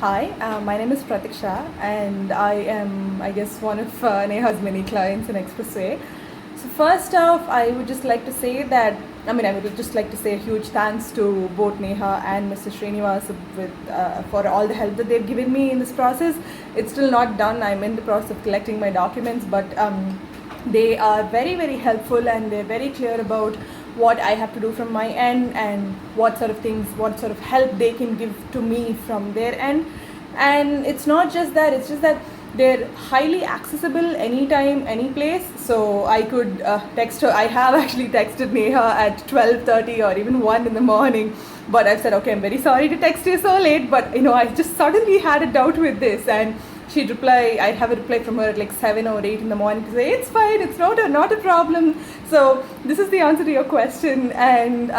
Hi, my name is Pratiksha, and I am, I guess, one of Neha's many clients in Expressway. So, first off, I would just like to say that I would just like to say a huge thanks to both Neha and Mr. Srinivas for all the help that they've given me in this process. It's still not done. I'm in the process of collecting my documents, but they are very, very helpful, and they're very clear about what I have to do from my end and what sort of things, what sort of help they can give to me from their end. And it's not just that, it's just that they're highly accessible anytime, any place. So I could text her. I have actually texted Neha at 12:30 or even 1 in the morning. But I've said, okay, I'm very sorry to text you so late, but I just suddenly had a doubt with this, and she'd reply. I'd have a reply from her at like 7 or 8 in the morning to say it's fine, it's not a problem. So this is the answer to your question, and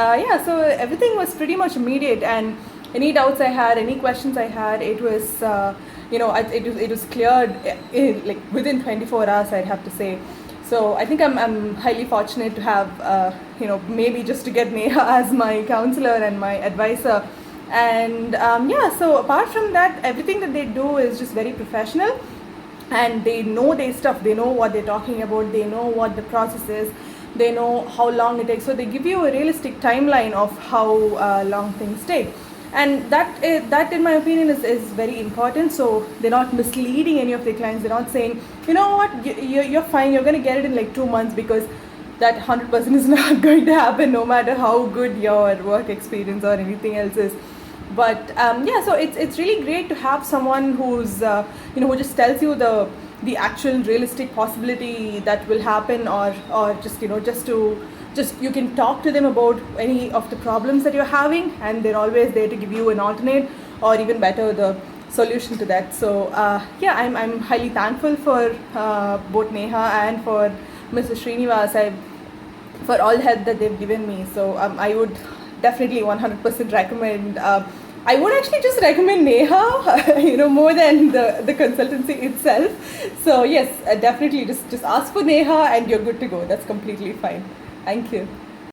so everything was pretty much immediate, and any doubts I had, any questions I had, it was it was cleared like within 24 hours, I'd have to say. So I think I'm highly fortunate to have maybe just to get Neha as my counselor and my advisor. And so apart from that, everything that they do is just very professional, and they know their stuff. They know what they're talking about. They know what the process is. They know how long it takes. So they give you a realistic timeline of how long things take. And that in my opinion is very important. So they're not misleading any of their clients. They're not saying, you know what, you're fine, you're going to get it in like 2 months, because that 100% is not going to happen, no matter how good your work experience or anything else is. But so it's really great to have someone who's who just tells you the actual realistic possibility that will happen, or just you can talk to them about any of the problems that you're having, and they're always there to give you an alternate, or even better, the solution to that. So I'm highly thankful for both Neha and for Mr. Srinivas for all the help that they've given me. So I would definitely 100% recommend. I would actually just recommend Neha, more than the consultancy itself. So yes, definitely just ask for Neha and you're good to go. That's completely fine. Thank you.